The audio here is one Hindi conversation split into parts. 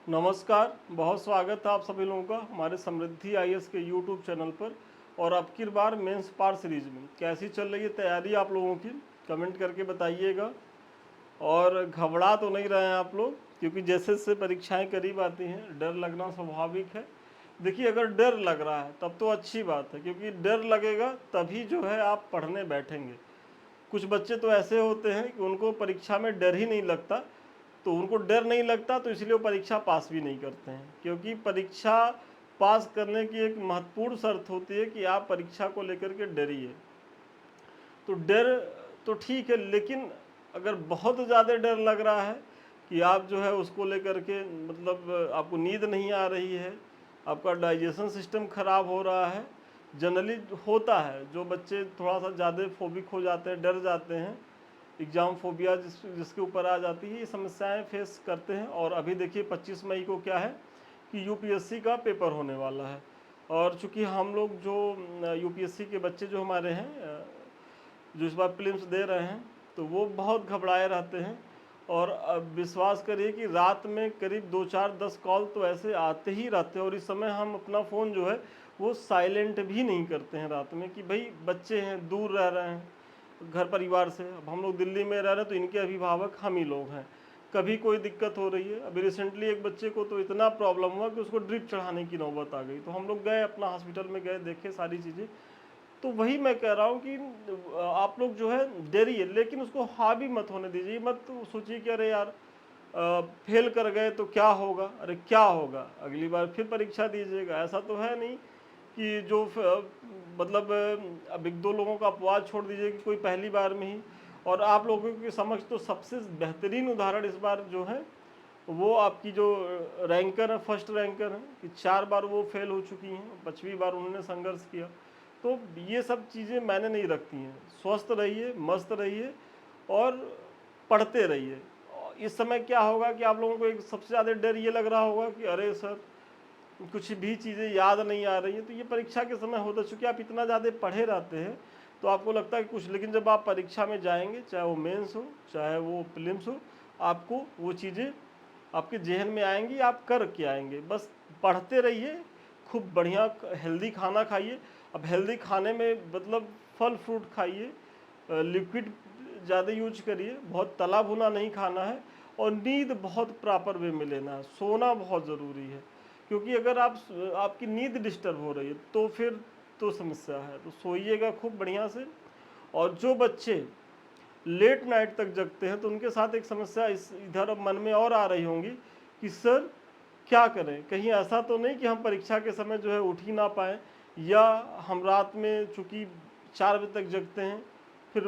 नमस्कार, बहुत स्वागत है आप सभी लोगों का हमारे समृद्धि आईएएस के यूट्यूब चैनल पर। और अब की बार मेंस पार्ट सीरीज में कैसी चल रही है तैयारी आप लोगों की, कमेंट करके बताइएगा। और घबरा तो नहीं रहे हैं आप लोग, क्योंकि जैसे जैसे परीक्षाएं करीब आती हैं डर लगना स्वाभाविक है। देखिए, अगर डर लग रहा है तब तो अच्छी बात है, क्योंकि डर लगेगा तभी जो है आप पढ़ने बैठेंगे। कुछ बच्चे तो ऐसे होते हैं कि उनको परीक्षा में डर ही नहीं लगता, तो उनको डर नहीं लगता तो इसलिए वो परीक्षा पास भी नहीं करते हैं। क्योंकि परीक्षा पास करने की एक महत्वपूर्ण शर्त होती है कि आप परीक्षा को लेकर के डरिए। तो डर तो ठीक है, लेकिन अगर बहुत ज़्यादा डर लग रहा है कि आप जो है उसको लेकर के, मतलब आपको नींद नहीं आ रही है, आपका डाइजेशन सिस्टम खराब हो रहा है। जनरली होता है, जो बच्चे थोड़ा सा ज़्यादा फोबिक हो जाते हैं, डर जाते हैं, एग्ज़ाम फोबिया जिसके ऊपर आ जाती है, ये समस्याएं फेस करते हैं। और अभी देखिए 25 मई को क्या है कि यूपीएससी का पेपर होने वाला है। और चूंकि हम लोग जो यूपीएससी के बच्चे जो हमारे हैं, जो इस बार प्रीलिम्स दे रहे हैं, तो वो बहुत घबराए रहते हैं। और अब विश्वास करिए कि रात में करीब 2 4 10 कॉल तो ऐसे आते ही रहते हैं। और इस समय हम अपना फ़ोन जो है वो साइलेंट भी नहीं करते हैं रात में, कि भाई बच्चे हैं, दूर रह रहे हैं घर परिवार से। अब हम लोग दिल्ली में रह रहे हैं तो इनके अभिभावक हम ही लोग हैं। कभी कोई दिक्कत हो रही है, अभी रिसेंटली एक बच्चे को तो इतना प्रॉब्लम हुआ कि उसको ड्रिप चढ़ाने की नौबत आ गई, तो हम लोग गए अपना हॉस्पिटल में, गए देखे सारी चीज़ें। तो वही मैं कह रहा हूँ कि आप लोग जो है डरिए, लेकिन उसको हावी मत होने दीजिए। मत सोचिए कि अरे यार फेल कर गए तो क्या होगा, अरे क्या होगा, अगली बार फिर परीक्षा दीजिएगा। ऐसा तो है नहीं कि जो मतलब अब एक दो लोगों का अपवाद छोड़ दीजिए कि कोई पहली बार में ही। और आप लोगों के समक्ष तो सबसे बेहतरीन उदाहरण इस बार जो है वो आपकी जो रैंकर है, फर्स्ट रैंकर है, कि 4 बार वो फेल हो चुकी हैं, 5वीं बार उन्होंने संघर्ष किया। तो ये सब चीज़ें मैंने नहीं रखती हैं। स्वस्थ रहिए, मस्त रहिए और पढ़ते रहिए। इस समय क्या होगा कि आप लोगों को एक सबसे ज़्यादा डर ये लग रहा होगा कि अरे सर कुछ भी चीज़ें याद नहीं आ रही हैं, तो ये परीक्षा के समय होता, चूँकि आप इतना ज़्यादा पढ़े रहते हैं तो आपको लगता है कि कुछ, लेकिन जब आप परीक्षा में जाएंगे, चाहे वो मेंस हो चाहे वो प्रीलिम्स हो, आपको वो चीज़ें आपके जहन में आएंगी, आप कर के आएंगे। बस पढ़ते रहिए, खूब बढ़िया हेल्दी खाना खाइए। अब हेल्दी खाने में मतलब फल फ्रूट खाइए, लिक्विड ज़्यादा यूज करिए, बहुत तला भुना नहीं खाना है। और नींद बहुत प्रॉपर वे में लेना है, सोना बहुत ज़रूरी है। क्योंकि अगर आपकी नींद डिस्टर्ब हो रही है तो फिर तो समस्या है। तो सोइएगा खूब बढ़िया से। और जो बच्चे लेट नाइट तक जगते हैं तो उनके साथ एक समस्या इस इधर अब मन में और आ रही होंगी कि सर क्या करें, कहीं ऐसा तो नहीं कि हम परीक्षा के समय जो है उठ ही ना पाएँ, या हम रात में चूँकि 4 बजे तक जगते हैं, फिर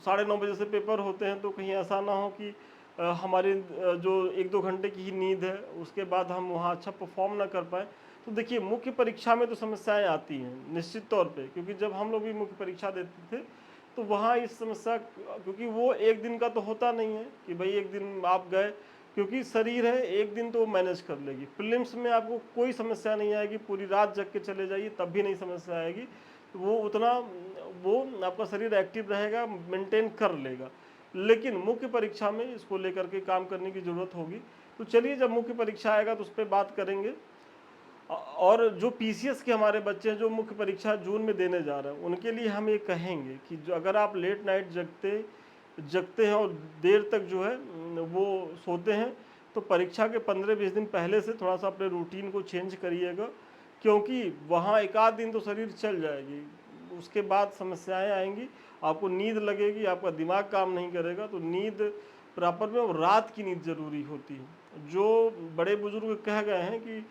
9:30 बजे से पेपर होते हैं, तो कहीं ऐसा ना हो कि हमारी जो 1 2 घंटे की ही नींद है उसके बाद हम वहाँ अच्छा परफॉर्म ना कर पाएँ। तो देखिए, मुख्य परीक्षा में तो समस्याएं आती हैं निश्चित तौर पे, क्योंकि जब हम लोग भी मुख्य परीक्षा देते थे तो वहाँ इस समस्या, क्योंकि वो एक दिन का तो होता नहीं है कि भाई एक दिन आप गए, क्योंकि शरीर है, एक दिन तो वो मैनेज कर लेगी। प्रीलिम्स में आपको कोई समस्या नहीं आएगी, पूरी रात जग के चले जाइए तब भी नहीं समस्या आएगी। वो उतना, वो आपका शरीर एक्टिव रहेगा, मेंटेन कर लेगा। लेकिन मुख्य परीक्षा में इसको लेकर के काम करने की ज़रूरत होगी। तो चलिए, जब मुख्य परीक्षा आएगा तो उस पर बात करेंगे। और जो पीसीएस के हमारे बच्चे हैं जो मुख्य परीक्षा जून में देने जा रहे हैं, उनके लिए हम ये कहेंगे कि जो अगर आप लेट नाइट जगते जगते हैं और देर तक जो है वो सोते हैं, तो परीक्षा के 15 20 दिन पहले से थोड़ा सा अपने रूटीन को चेंज करिएगा। क्योंकि वहाँ एक आध दिन तो शरीर चल जाएगी, उसके बाद समस्याएं आएंगी, आपको नींद लगेगी, आपका दिमाग काम नहीं करेगा। तो नींद प्रॉपर में, और रात की नींद ज़रूरी होती है। जो बड़े बुजुर्ग कह गए हैं कि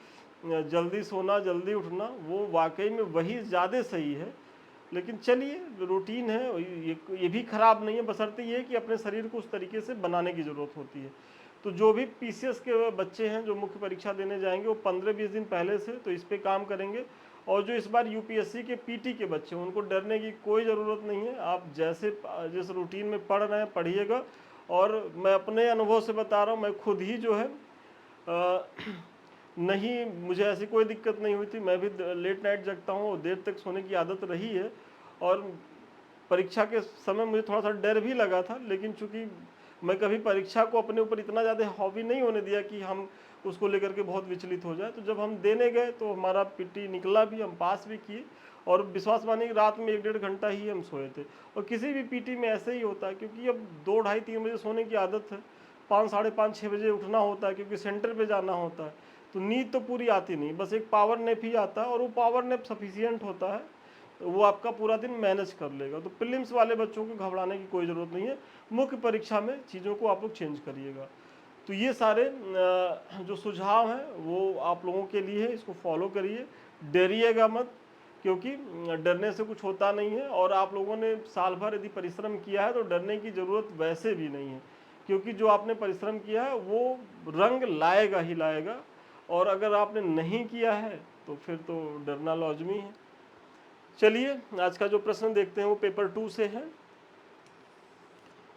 जल्दी सोना जल्दी उठना, वो वाकई में वही ज़्यादा सही है। लेकिन चलिए, रूटीन है, ये भी ख़राब नहीं है, बशर्ते ये कि अपने शरीर को उस तरीके से बनाने की ज़रूरत होती है। तो जो भी पीसीएस के बच्चे हैं जो मुख्य परीक्षा देने जाएंगे, वो 15 20 दिन पहले से तो इस पर काम करेंगे। और जो इस बार यूपीएससी के पीटी के बच्चे हैं, उनको डरने की कोई ज़रूरत नहीं है। आप जैसे जिस रूटीन में पढ़ रहे हैं पढ़िएगा। और मैं अपने अनुभव से बता रहा हूँ, मैं खुद ही जो है नहीं, मुझे ऐसी कोई दिक्कत नहीं हुई थी। मैं भी लेट नाइट जगता हूँ और देर तक सोने की आदत रही है। और परीक्षा के समय मुझे थोड़ा सा डर भी लगा था, लेकिन चूंकि मैं कभी परीक्षा को अपने ऊपर इतना ज़्यादा हावी नहीं होने दिया कि हम उसको लेकर के बहुत विचलित हो जाए। तो जब हम देने गए तो हमारा पीटी निकला भी, हम पास भी किए, और विश्वास मानिए कि रात में 1-1.5 घंटा ही हम सोए थे। और किसी भी पीटी में ऐसे ही होता है, क्योंकि अब 2, ढाई, 3 बजे सोने की आदत है, 5, साढ़े 5, 6 बजे उठना होता है, क्योंकि सेंटर पे जाना होता है। तो नींद तो पूरी आती नहीं, बस एक पावर नैप ही आता है, और वो पावर नैप सफिशियंट होता है, तो वो आपका पूरा दिन मैनेज कर लेगा। तो प्रीलिम्स वाले बच्चों को घबराने की कोई ज़रूरत नहीं है, मुख्य परीक्षा में चीज़ों को आप लोग चेंज करिएगा। तो ये सारे जो सुझाव हैं वो आप लोगों के लिए है, इसको फॉलो करिए, डरिएगा मत, क्योंकि डरने से कुछ होता नहीं है। और आप लोगों ने साल भर यदि परिश्रम किया है तो डरने की ज़रूरत वैसे भी नहीं है, क्योंकि जो आपने परिश्रम किया है वो रंग लाएगा ही लाएगा। और अगर आपने नहीं किया है तो फिर तो डरना लाजमी है। चलिए आज का जो प्रश्न देखते हैं वो पेपर 2 से है।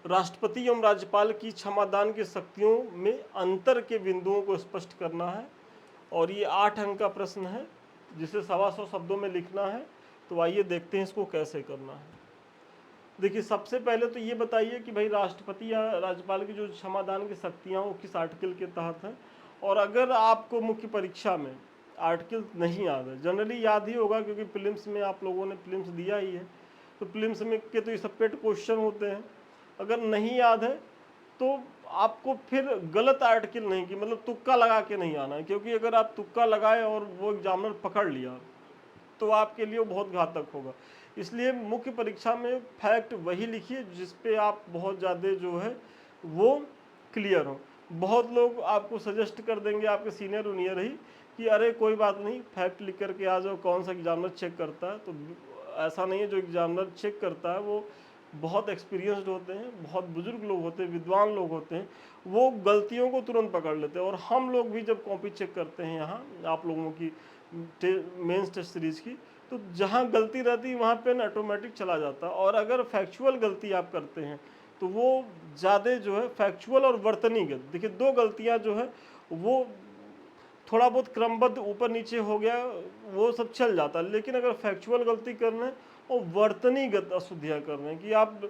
राष्ट्रपति एवं राज्यपाल की क्षमादान की शक्तियों में अंतर के बिंदुओं को स्पष्ट करना है, और ये 8 अंक का प्रश्न है जिसे 125 शब्दों में लिखना है। तो आइए देखते हैं इसको कैसे करना है। देखिए, सबसे पहले तो ये बताइए कि भाई राष्ट्रपति या राज्यपाल की जो क्षमादान की शक्तियाँ वो किस आर्टिकल के तहत हैं। और अगर आपको मुख्य परीक्षा में आर्टिकल नहीं याद है, जनरली याद ही होगा क्योंकि प्रीलिम्स में आप लोगों ने प्रीलिम्स दिया ही है, तो प्रीलिम्स में के तो ये सब पेट क्वेश्चन होते हैं। अगर नहीं याद है तो आपको फिर गलत आर्टिकल नहीं, कि मतलब तुक्का लगा के नहीं आना है, क्योंकि अगर आप तुक्का लगाए और वो एग्जामिनर पकड़ लिया तो आपके लिए वो बहुत घातक होगा। इसलिए मुख्य परीक्षा में फैक्ट वही लिखिए जिस पे आप बहुत ज़्यादा जो है वो क्लियर हो। बहुत लोग आपको सजेस्ट कर देंगे, आपके सीनियर जूनियर ही, कि अरे कोई बात नहीं, फैक्ट लिख करके आ जाओ, कौन सा एग्जामिनर चेक करता है। तो ऐसा नहीं है, जो एग्जामिनर चेक करता है वो बहुत एक्सपीरियंस्ड होते हैं, बहुत बुजुर्ग लोग होते हैं, विद्वान लोग होते हैं, वो गलतियों को तुरंत पकड़ लेते हैं। और हम लोग भी जब कॉपी चेक करते हैं यहाँ आप लोगों की मेंस टेस्ट सीरीज की, तो जहाँ गलती रहती है वहाँ पेन ऑटोमेटिक चला जाता है। और अगर फैक्चुअल गलती आप करते हैं तो वो ज़्यादा जो है फैक्चुअल और वर्तनीगत, देखिए 2 गलतियाँ जो है वो थोड़ा बहुत क्रमबद्ध ऊपर नीचे हो गया वो सब चल जाता है। लेकिन अगर फैक्चुअल गलती कर रहे हैं और वर्तनीगत अशुद्धियाँ कर रहे हैं कि आप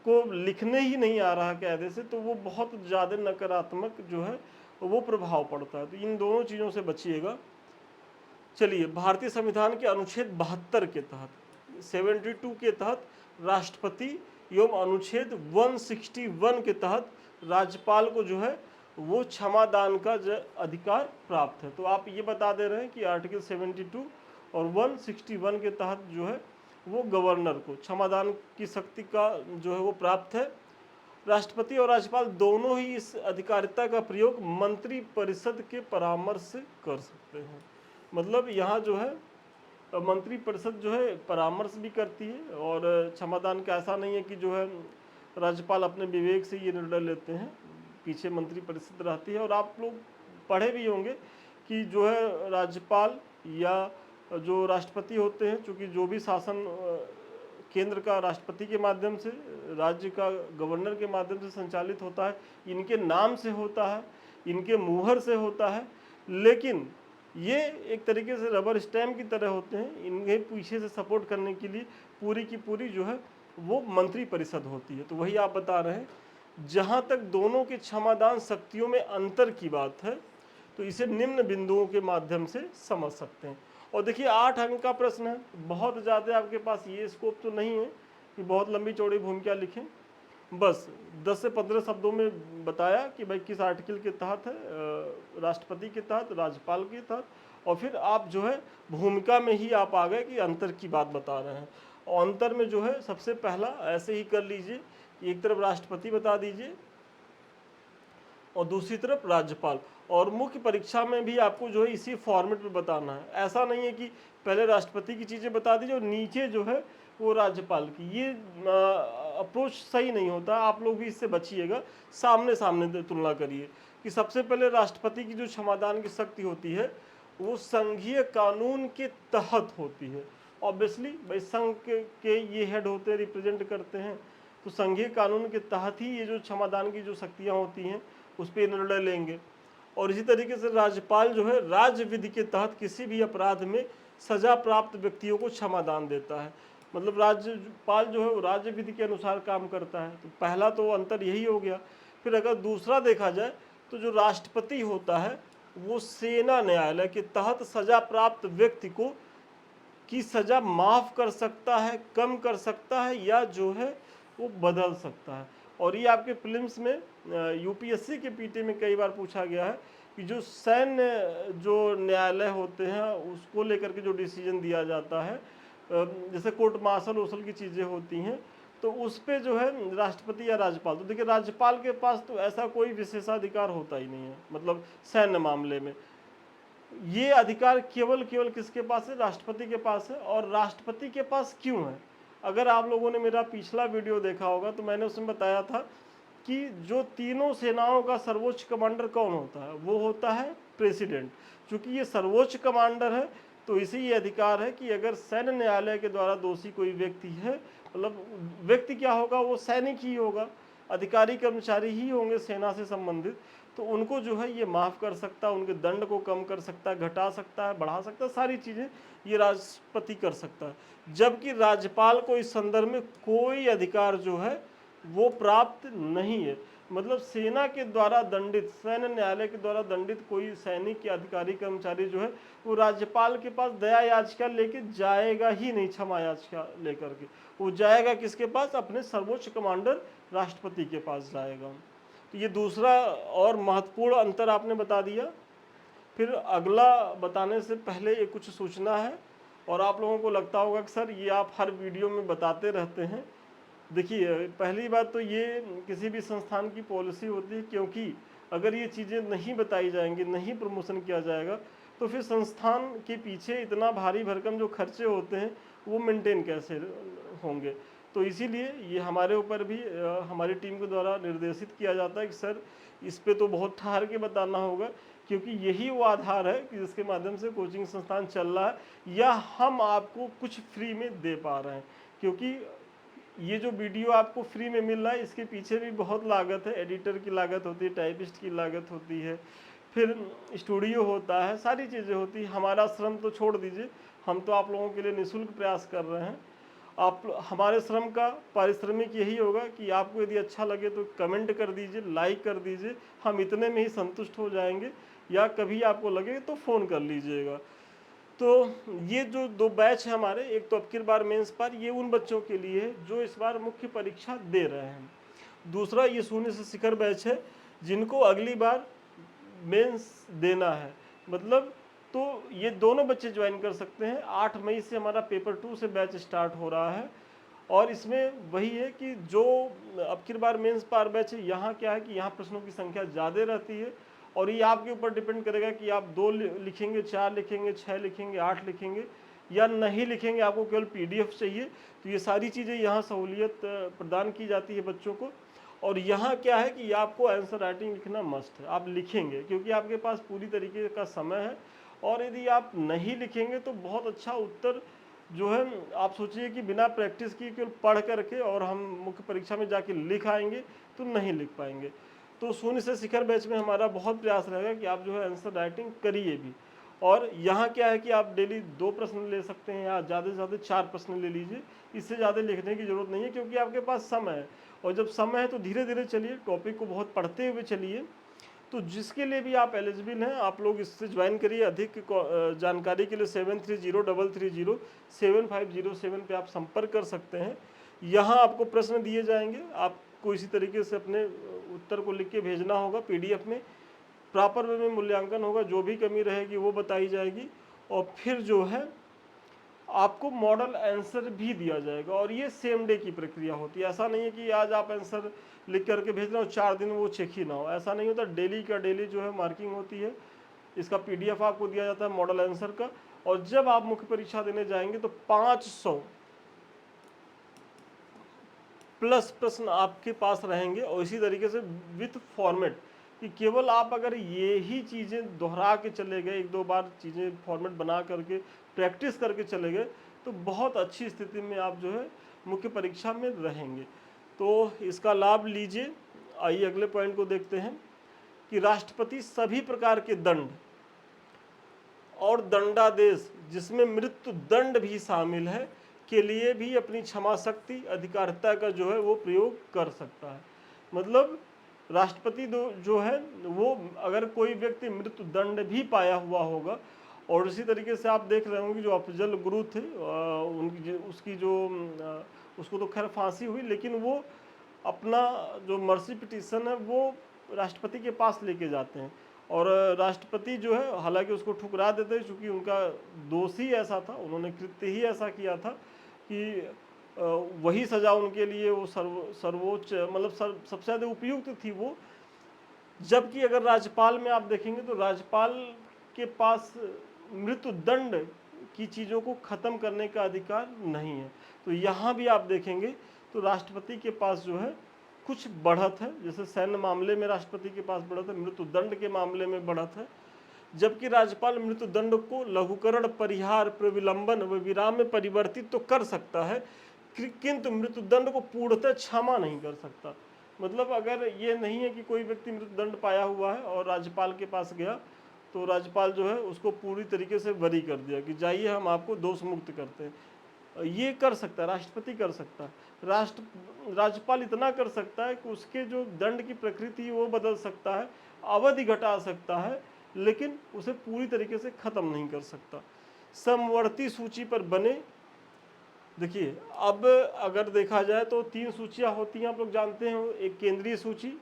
को लिखने ही नहीं आ रहा कायदे से, तो वो बहुत ज़्यादा नकारात्मक जो है वो प्रभाव पड़ता है। तो इन दोनों चीज़ों से बचिएगा। चलिए, भारतीय संविधान के अनुच्छेद 72 के तहत 72 के तहत राष्ट्रपति एवं अनुच्छेद 161 के तहत राज्यपाल को जो है वो क्षमादान का अधिकार प्राप्त है। तो आप ये बता दे रहे हैं कि आर्टिकल 72 और 161 के तहत जो है वो गवर्नर को क्षमादान की शक्ति का जो है वो प्राप्त है। राष्ट्रपति और राज्यपाल दोनों ही इस अधिकारिता का प्रयोग मंत्री परिषद के परामर्श से कर सकते हैं। मतलब यहाँ जो है मंत्री परिषद जो है परामर्श भी करती है, और क्षमादान का ऐसा नहीं है कि जो है राज्यपाल अपने विवेक से ये निर्णय लेते हैं, पीछे मंत्री परिषद रहती है। और आप लोग पढ़े भी होंगे कि जो है राज्यपाल या जो राष्ट्रपति होते हैं, चूँकि जो भी शासन केंद्र का राष्ट्रपति के माध्यम से, राज्य का गवर्नर के माध्यम से संचालित होता है, इनके नाम से होता है, इनके मुहर से होता है, लेकिन ये एक तरीके से रबर स्टैम्प की तरह होते हैं। इन्हें पीछे से सपोर्ट करने के लिए पूरी की पूरी जो है वो मंत्री परिषद होती है। तो वही आप बता रहे हैं। जहाँ तक दोनों के क्षमादान शक्तियों में अंतर की बात है, तो इसे निम्न बिंदुओं के माध्यम से समझ सकते हैं। और देखिए 8 अंक का प्रश्न है, बहुत ज़्यादा आपके पास ये स्कोप तो नहीं है कि बहुत लंबी चौड़ी भूमिका लिखें। बस 10 से 15 शब्दों में बताया कि भाई किस आर्टिकल के तहत है, राष्ट्रपति के तहत, राज्यपाल के तहत, और फिर आप जो है भूमिका में ही आप आ गए कि अंतर की बात बता रहे हैं। और अंतर में जो है सबसे पहला ऐसे ही कर लीजिए, एक तरफ राष्ट्रपति बता दीजिए और दूसरी तरफ राज्यपाल। और मुख्य परीक्षा में भी आपको जो है इसी फॉर्मेट में बताना है। ऐसा नहीं है कि पहले राष्ट्रपति की चीज़ें बता दीजिए और नीचे जो है वो राज्यपाल की, ये अप्रोच सही नहीं होता। आप लोग भी इससे बचिएगा, सामने सामने तुलना करिए कि सबसे पहले राष्ट्रपति की जो क्षमादान की शक्ति होती है वो संघीय कानून के तहत होती है। ऑब्वियसली भाई संघ के ये हेड होते हैं, रिप्रेजेंट करते हैं, तो संघीय कानून के तहत ही ये जो क्षमादान की जो शक्तियाँ होती हैं उस पर निर्णय लेंगे। और इसी तरीके से राज्यपाल जो है राज्य विधि के तहत किसी भी अपराध में सजा प्राप्त व्यक्तियों को क्षमादान देता है। मतलब राज्यपाल जो है वो राज्य विधि के अनुसार काम करता है। तो पहला तो अंतर यही हो गया। फिर अगर दूसरा देखा जाए तो जो राष्ट्रपति होता है वो सेना न्यायालय के तहत सजा प्राप्त व्यक्ति को की सजा माफ कर सकता है, कम कर सकता है या जो है वो बदल सकता है। और ये आपके प्रीलिम्स में यूपीएससी के पीटी में कई बार पूछा गया है कि जो सैन्य जो न्यायालय होते हैं उसको लेकर के जो डिसीजन दिया जाता है, जैसे कोर्ट मार्शल उसल की चीज़ें होती हैं, तो उस पे जो है राष्ट्रपति या राज्यपाल, तो देखिए राज्यपाल के पास तो ऐसा कोई विशेषाधिकार होता ही नहीं है, मतलब सैन्य मामले में ये अधिकार केवल किसके पास है, राष्ट्रपति के पास है। और राष्ट्रपति के पास क्यों है, अगर आप लोगों ने मेरा पिछला वीडियो देखा होगा तो मैंने उसमें बताया था कि जो तीनों सेनाओं का सर्वोच्च कमांडर कौन होता है, वो होता है प्रेसिडेंट। चूंकि ये सर्वोच्च कमांडर है तो इसे ये अधिकार है कि अगर सैन्य न्यायालय के द्वारा दोषी कोई व्यक्ति है, मतलब व्यक्ति क्या होगा, वो सैनिक ही होगा, अधिकारी कर्मचारी ही होंगे सेना से संबंधित, तो उनको जो है ये माफ़ कर सकता है, उनके दंड को कम कर सकता है, घटा सकता है, बढ़ा सकता है, सारी चीज़ें ये राष्ट्रपति कर सकता है। जबकि राज्यपाल को इस संदर्भ में कोई अधिकार जो है वो प्राप्त नहीं है। मतलब सेना के द्वारा दंडित, सैन्य न्यायालय के द्वारा दंडित कोई सैनिक या अधिकारी कर्मचारी जो है वो राज्यपाल के पास दया याचिका लेके जाएगा ही नहीं, क्षमा याचिका लेकर के वो जाएगा किसके पास, अपने सर्वोच्च कमांडर राष्ट्रपति के पास जाएगा। तो ये दूसरा और महत्वपूर्ण अंतर आपने बता दिया। फिर अगला बताने से पहले एक कुछ सूचना है, और आप लोगों को लगता होगा कि सर ये आप हर वीडियो में बताते रहते हैं। देखिए पहली बात तो ये किसी भी संस्थान की पॉलिसी होती है, क्योंकि अगर ये चीज़ें नहीं बताई जाएंगी, नहीं प्रमोशन किया जाएगा, तो फिर संस्थान के पीछे इतना भारी भरकम जो खर्चे होते हैं वो मेंटेन कैसे होंगे। तो इसीलिए ये हमारे ऊपर भी हमारी टीम के द्वारा निर्देशित किया जाता है कि सर इस पे तो बहुत ठहर के बताना होगा, क्योंकि यही वो आधार है कि जिसके माध्यम से कोचिंग संस्थान चल रहा है या हम आपको कुछ फ्री में दे पा रहे हैं। क्योंकि ये जो वीडियो आपको फ्री में मिल रहा है इसके पीछे भी बहुत लागत है, एडिटर की लागत होती है, टाइपिस्ट की लागत होती है, फिर स्टूडियो होता है, सारी चीज़ें होती है। हमारा श्रम तो छोड़ दीजिए, हम तो आप लोगों के लिए निःशुल्क प्रयास कर रहे हैं। आप हमारे श्रम का पारिश्रमिक यही होगा कि आपको यदि अच्छा लगे तो कमेंट कर दीजिए, लाइक कर दीजिए, हम इतने में ही संतुष्ट हो जाएंगे, या कभी आपको लगे तो फ़ोन कर लीजिएगा। तो ये जो दो बैच है हमारे, एक तो अब की बार मेंस पार, ये उन बच्चों के लिए है जो इस बार मुख्य परीक्षा दे रहे हैं। दूसरा ये शून्य से शिखर बैच है जिनको अगली बार मेंस देना है, मतलब तो ये दोनों बच्चे ज्वाइन कर सकते हैं। 8 मई से हमारा पेपर 2 से बैच स्टार्ट हो रहा है, और इसमें वही है कि जो अब की बार मेंस पार बैच है, यहाँ क्या है कि यहाँ प्रश्नों की संख्या ज़्यादा रहती है, और ये आपके ऊपर डिपेंड करेगा कि आप 2 लिखेंगे, 4 लिखेंगे, 6 लिखेंगे, 8 लिखेंगे या नहीं लिखेंगे, आपको केवल पीडीएफ चाहिए। तो ये सारी चीज़ें यहाँ सहूलियत प्रदान की जाती है बच्चों को। और यहाँ क्या है कि आपको आंसर राइटिंग लिखना मस्ट है, आप लिखेंगे क्योंकि आपके पास पूरी तरीके का समय है। और यदि आप नहीं लिखेंगे तो बहुत अच्छा उत्तर जो है, आप सोचिए कि बिना प्रैक्टिस किए केवल पढ़ करके और हम मुख्य परीक्षा में जाके लिख आएंगे तो नहीं लिख पाएंगे। तो शून्य से शिखर बैच में हमारा बहुत प्रयास रहेगा कि आप जो है आंसर राइटिंग करिए भी। और यहाँ क्या है कि आप डेली 2 प्रश्न ले सकते हैं या ज़्यादा से ज़्यादा 4 प्रश्न ले लीजिए, इससे ज़्यादा लिखने की ज़रूरत नहीं है क्योंकि आपके पास समय है। और जब समय है तो धीरे धीरे चलिए, टॉपिक को बहुत पढ़ते हुए चलिए। तो जिसके लिए भी आप एलिजिबल हैं आप लोग इससे ज्वाइन करिए। अधिक जानकारी के लिए 7303030750 पे आप संपर्क कर सकते हैं। यहाँ आपको प्रश्न दिए जाएंगे, आपको इसी तरीके से अपने उत्तर को लिख के भेजना होगा पीडीएफ में, प्रॉपर वे में मूल्यांकन होगा, जो भी कमी रहेगी वो बताई जाएगी, और फिर जो है आपको मॉडल आंसर भी दिया जाएगा। और ये सेम डे की प्रक्रिया होती है, ऐसा नहीं है कि आज आप आंसर लिख करके भेज रहे हो 4 दिन वो चेक ही ना हो, ऐसा नहीं होता। डेली का डेली जो है मार्किंग होती है, इसका पीडीएफ आपको दिया जाता है मॉडल आंसर का। और जब आप मुख्य परीक्षा देने जाएंगे तो 500 प्लस प्रश्न आपके पास रहेंगे, और इसी तरीके से विथ फॉर्मेट, कि केवल आप अगर ये ही चीज़ें दोहरा के चले गए, 1-2 बार चीज़ें फॉर्मेट बना करके प्रैक्टिस करके चले गए, तो बहुत अच्छी स्थिति में आप जो है मुख्य परीक्षा में रहेंगे। तो इसका लाभ लीजिए। आइए अगले पॉइंट को देखते हैं कि राष्ट्रपति सभी प्रकार के दंड और दंडादेश जिसमें मृत्यु दंड भी शामिल है के लिए भी अपनी क्षमा शक्ति अधिकारिता का जो है वो प्रयोग कर सकता है। मतलब राष्ट्रपति जो है वो अगर कोई व्यक्ति मृत्यु दंड भी पाया हुआ होगा, और इसी तरीके से आप देख रहे होंगे जो अफजल गुरु थे उसकी जो उसको तो खैर फांसी हुई, लेकिन वो अपना जो मर्सी पिटीशन है वो राष्ट्रपति के पास लेके जाते हैं, और राष्ट्रपति जो है हालांकि उसको ठुकरा देते हैं, क्योंकि उनका दोष ही ऐसा था, उन्होंने कृत्य ही ऐसा किया था कि वही सज़ा उनके लिए वो सर्वोच्च मतलब सबसे ज़्यादा उपयुक्त थी वो। जबकि अगर राज्यपाल में आप देखेंगे तो राज्यपाल के पास मृत्यु दंड की चीज़ों को ख़त्म करने का अधिकार नहीं है। तो यहाँ भी आप देखेंगे तो राष्ट्रपति के पास जो है कुछ बढ़त है, जैसे सैन्य मामले में राष्ट्रपति के पास बढ़त है, मृत्यु दंड के मामले में बढ़त है, जबकि राज्यपाल मृत्यु दंड को लघुकरण, परिहार, प्रविलंबन व विराम में परिवर्तित तो कर सकता है, किंतु मृत्यु दंड को पूर्णतः क्षमा नहीं कर सकता। मतलब अगर ये नहीं है कि कोई व्यक्ति मृत्यु दंड पाया हुआ है और राज्यपाल के पास गया तो राज्यपाल जो है उसको पूरी तरीके से बरी कर दिया कि जाइए हम आपको दोष मुक्त करते हैं, ये कर सकता है, राष्ट्रपति कर सकता है। राज्यपाल इतना कर सकता है कि उसके जो दंड की प्रकृति वो बदल सकता है, अवधि घटा सकता है, लेकिन उसे पूरी तरीके से खत्म नहीं कर सकता। समवर्ती सूची पर बने, देखिए अब अगर देखा जाए तो 3 सूचियां होती हैं, आप लोग जानते हैं, एक केंद्रीय सूची,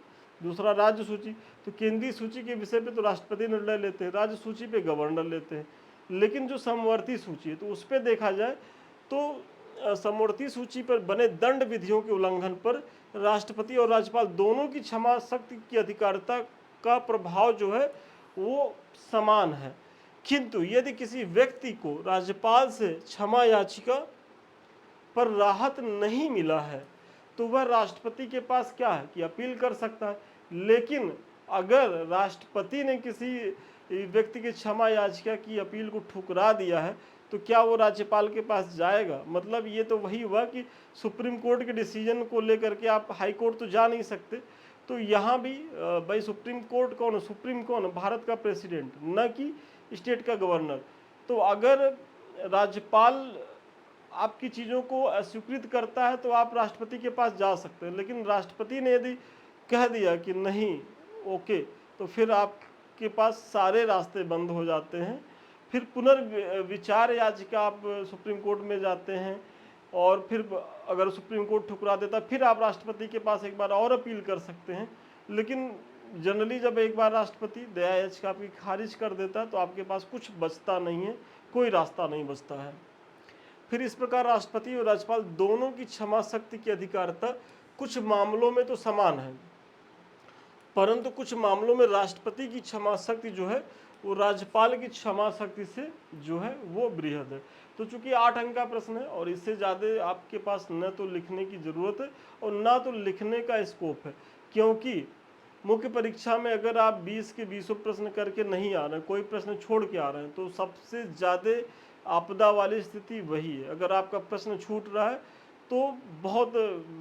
दूसरा राज्य सूची। तो केंद्रीय सूची के विषय पे तो राष्ट्रपति निर्णय लेते हैं, राज्य सूची पे गवर्नर लेते हैं, लेकिन जो समवर्ती सूची है तो उस पर देखा जाए तो समवर्ती सूची पर बने दंड विधियों के उल्लंघन पर राष्ट्रपति और राज्यपाल दोनों की क्षमा शक्ति की अधिकारिता का प्रभाव जो है वो समान है। किंतु यदि किसी व्यक्ति को राज्यपाल से क्षमा याचिका पर राहत नहीं मिला है तो वह राष्ट्रपति के पास क्या है कि अपील कर सकता है। लेकिन अगर राष्ट्रपति ने किसी व्यक्ति की क्षमा याचिका की अपील को ठुकरा दिया है तो क्या वो राज्यपाल के पास जाएगा? मतलब ये तो वही हुआ कि सुप्रीम कोर्ट के डिसीजन को लेकर के आप हाई कोर्ट तो जा नहीं सकते। तो यहाँ भी भाई सुप्रीम कोर्ट कौन है? सुप्रीम कौन है? भारत का प्रेसिडेंट, न कि स्टेट का गवर्नर। तो अगर राज्यपाल आपकी चीज़ों को अस्वीकृत करता है तो आप राष्ट्रपति के पास जा सकते हैं, लेकिन राष्ट्रपति ने यदि कह दिया कि नहीं ओके, तो फिर आपके पास सारे रास्ते बंद हो जाते हैं। फिर पुनर्विचार याचिका आप सुप्रीम कोर्ट में जाते हैं, और फिर अगर सुप्रीम कोर्ट ठुकरा देता फिर आप राष्ट्रपति के पास एक बार और अपील कर सकते हैं। लेकिन जनरली जब एक बार राष्ट्रपति दया याचिका आपकी खारिज कर देता है तो आपके पास कुछ बचता नहीं है, कोई रास्ता नहीं बचता है। फिर इस प्रकार राष्ट्रपति और राज्यपाल दोनों की क्षमा शक्ति की अधिकारिता कुछ मामलों में तो समान है, परंतु कुछ मामलों में राष्ट्रपति की क्षमा शक्ति जो है वो राज्यपाल की क्षमा शक्ति से जो है वो बृहद है। तो चूंकि 8 अंक का प्रश्न है और इससे ज़्यादा आपके पास न तो लिखने की ज़रूरत है और ना तो लिखने का स्कोप है, क्योंकि मुख्य परीक्षा में अगर आप 20 के 20 प्रश्न करके नहीं आ रहे हैं, कोई प्रश्न छोड़ के आ रहे हैं, तो सबसे ज़्यादा आपदा वाली स्थिति वही है। अगर आपका प्रश्न छूट रहा है तो बहुत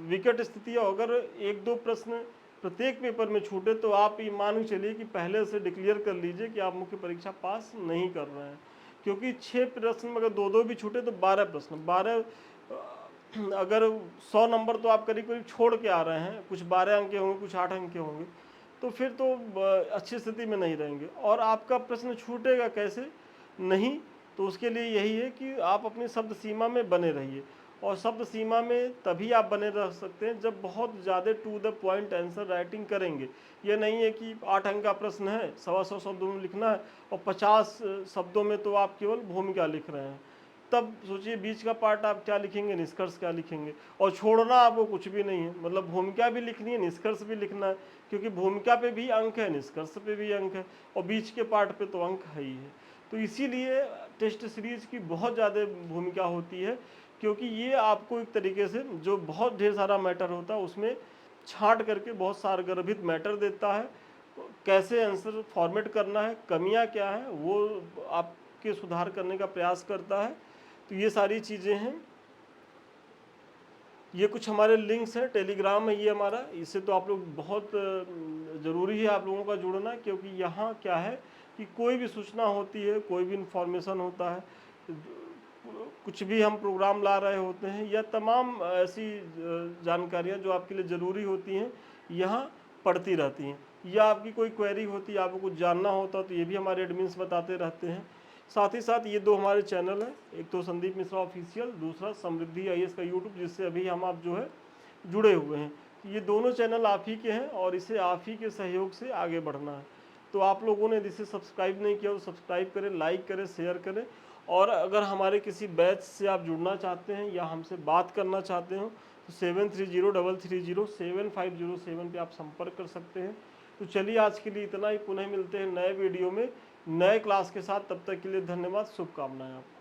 विकट स्थिति है। अगर 1-2 प्रश्न प्रत्येक पेपर में छूटे तो आप ये मान के चलिए कि पहले से डिक्लेयर कर लीजिए कि आप मुख्य परीक्षा पास नहीं कर रहे हैं, क्योंकि 6 प्रश्न में अगर 2-2 भी छूटे तो 12 प्रश्न, 12 अगर 100 नंबर तो आप करीब करीब छोड़ के आ रहे हैं, कुछ 12 अंक के होंगे, कुछ 8 अंक के होंगे, तो फिर तो अच्छी स्थिति में नहीं रहेंगे। और आपका प्रश्न छूटेगा कैसे? नहीं, तो उसके लिए यही है कि आप अपनी शब्द सीमा में बने रहिए, और शब्द सीमा में तभी आप बने रह सकते हैं जब बहुत ज़्यादा to the point answer writing करेंगे। ये नहीं है कि 8 अंक का प्रश्न है, 125 शब्दों में लिखना है और 50 शब्दों में तो आप केवल भूमिका लिख रहे हैं। तब सोचिए बीच का पार्ट आप क्या लिखेंगे, निष्कर्ष क्या लिखेंगे, और छोड़ना आपको कुछ भी नहीं है। मतलब भूमिका भी लिखनी है, निष्कर्ष भी लिखना है, क्योंकि भूमिका पे भी अंक है, निष्कर्ष पे भी अंक है, और बीच के पार्ट पे तो अंक है ही है। तो इसीलिए टेस्ट सीरीज की बहुत ज़्यादा भूमिका होती है, क्योंकि ये आपको एक तरीके से जो बहुत ढेर सारा मैटर होता है उसमें छांट करके बहुत सारगर्भित मैटर देता है। कैसे आंसर फॉर्मेट करना है, कमियां क्या है, वो आपके सुधार करने का प्रयास करता है। तो ये सारी चीज़ें हैं। ये कुछ हमारे लिंक्स हैं, टेलीग्राम है ये हमारा, इससे तो आप लोग बहुत ज़रूरी है आप लोगों का जुड़ना, क्योंकि यहाँ क्या है कि कोई भी सूचना होती है, कोई भी इन्फॉर्मेशन होता है, कुछ भी हम प्रोग्राम ला रहे होते हैं, या तमाम ऐसी जानकारियाँ जो आपके लिए ज़रूरी होती हैं, यहाँ पड़ती रहती हैं। या आपकी कोई क्वेरी होती है, आपको कुछ जानना होता तो ये भी हमारे एडमिन्स बताते रहते हैं। साथ ही साथ ये 2 हमारे चैनल हैं, एक तो संदीप मिश्रा ऑफिशियल, दूसरा समृद्धि आईएएस का यूट्यूब, जिससे अभी हम आप जो है जुड़े हुए हैं। ये दोनों चैनल आप ही के हैं और इसे आप ही के सहयोग से आगे बढ़ना है। तो आप लोगों ने जिसे सब्सक्राइब नहीं किया तो सब्सक्राइब करें, लाइक करें, शेयर करें। और अगर हमारे किसी बैच से आप जुड़ना चाहते हैं या हमसे बात करना चाहते हो तो 7303307507 पे आप संपर्क कर सकते हैं। तो चलिए आज के लिए इतना ही, पुनः मिलते हैं नए वीडियो में नए क्लास के साथ। तब तक के लिए धन्यवाद, शुभकामनाएं आपको।